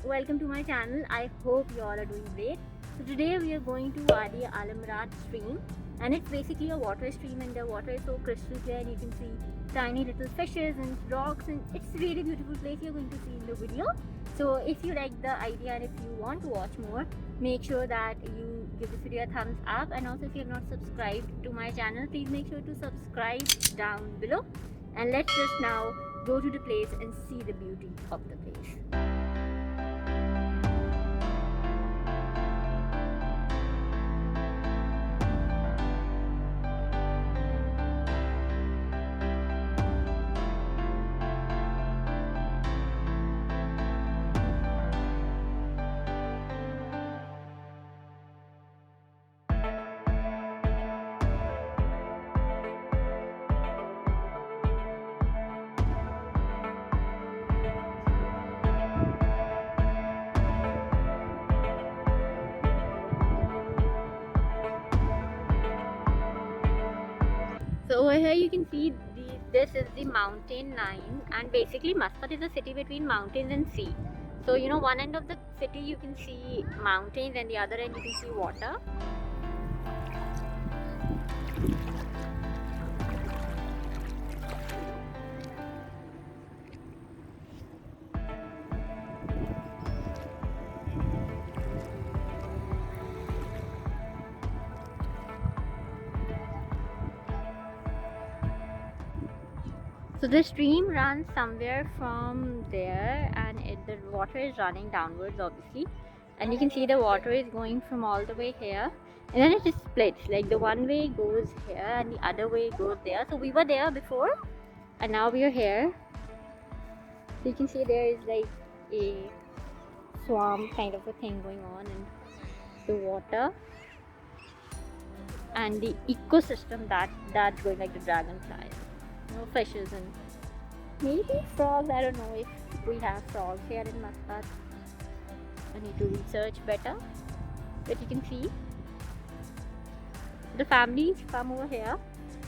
welcome to my channel. I hope you all are doing great. So today we are going to Wadi Alamrat stream, and it's basically a water stream, and the water is so crystal clear and you can see tiny little fishes and rocks, and it's a really beautiful place you're going to see in the video. So if you like the idea and if you want to watch more, make sure that you give this video a thumbs up, and also if you have not subscribed to my channel, please make sure to subscribe down below. And let's just now go to the place and see the beauty of the place. So over here you can see this is the mountain line, and basically Maskat is a city between mountains and sea. So you know, one end of the city you can see mountains and the other end you can see water. So the stream runs somewhere from there, and the water is running downwards obviously, and you can see the water is going from all the way here, and then it just splits, like the one way goes here and the other way goes there. So we were there before and now we are here. So you can see there is like a swamp kind of a thing going on, and the water and the ecosystem that's going, like the dragonflies, you know, fishes and maybe frogs. I don't know if we have frogs here in Muscat. I need to research better. But you can see the families come over here.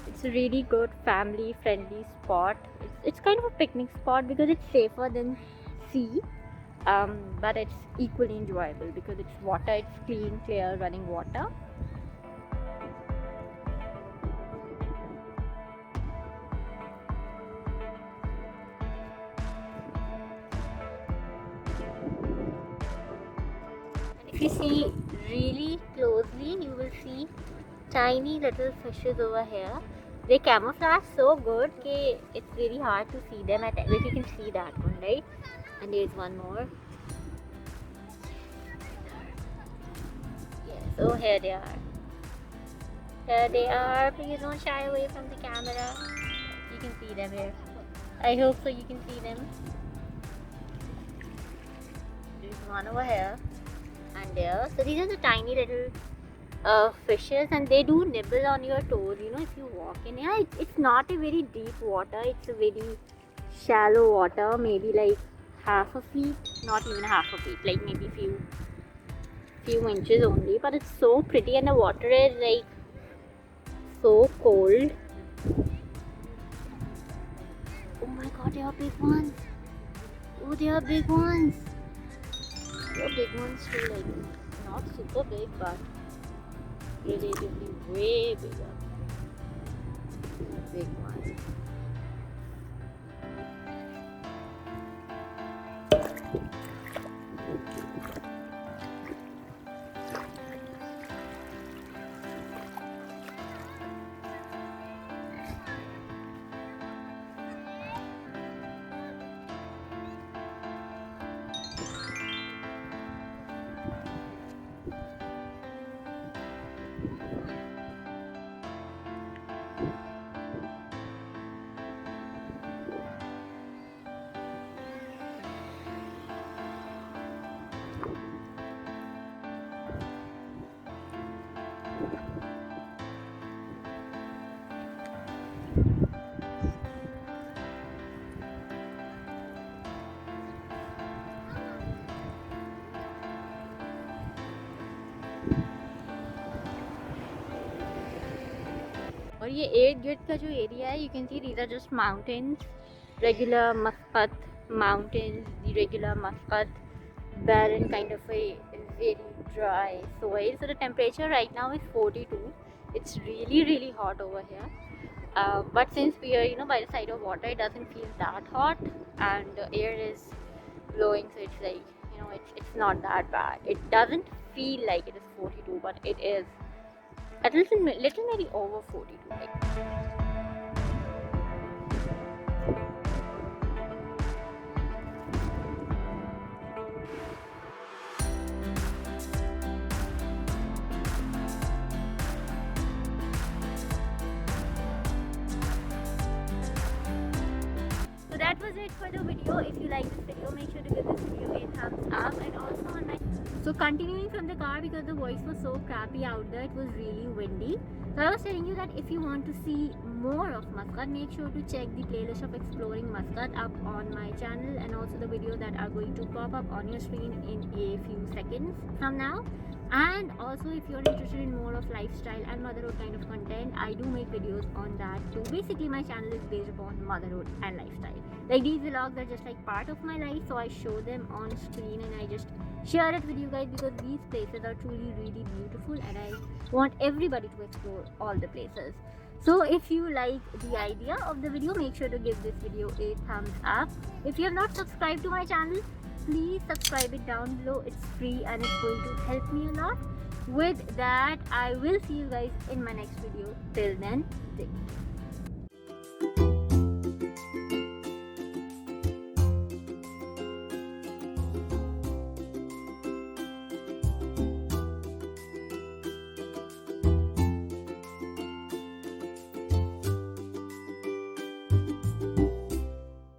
It's a really good family friendly spot. It's kind of a picnic spot because it's safer than sea, but it's equally enjoyable because it's water, it's clean, clear running water. If you see really closely, you will see tiny little fishes over here. They camouflage so good that it's really hard to see them at, like you can see that one, right? And there's one more. Yes, oh, here they are. Here they are. Please don't shy away from the camera. You can see them here. I hope so you can see them. There's one over here and there. So these are the tiny little fishes, and they do nibble on your toes, you know, if you walk in here. It's not a very deep water, it's a very shallow water, maybe like half a feet, not even half a feet, like maybe few inches only, but it's so pretty, and the water is like so cold. Oh my god, they are big ones. Oh, they are big ones. They are big ones too, like not super big, but relatively way bigger. Big ones. और ये इर्द गिर्द का जो area है, you can see these are just mountains, regular Muscat mountains, the regular Muscat barren kind of a very dry soil. So the temperature right now is 42. It's really hot over here. But since we are by the side of water, it doesn't feel that hot, and the air is blowing, so it's like it's not that bad. It doesn't feel like it is 42, but it is a little maybe over 42. Like. So that was it for the video. If you like this video, make sure to give this video a thumbs up, and also on my continuing from the car, because the voice was so crappy out there, it was really windy. So I was telling you that if you want to see more of Muscat, make sure to check the playlist of exploring Muscat up on my channel, and also the videos that are going to pop up on your screen in a few seconds from now. And also, if you're interested in more of lifestyle and motherhood kind of content, I do make videos on that too. Basically, my channel is based upon motherhood and lifestyle. Like, these vlogs are just like part of my life, so I show them on screen and I just share it with you guys, because these places are truly really beautiful and I want everybody to explore all the places. So if you like the idea of the video, make sure to give this video a thumbs up. If you have not subscribed to my channel, please subscribe it down below. It's free and it's going to help me a lot. With that, I will see you guys in my next video. Till then, take care.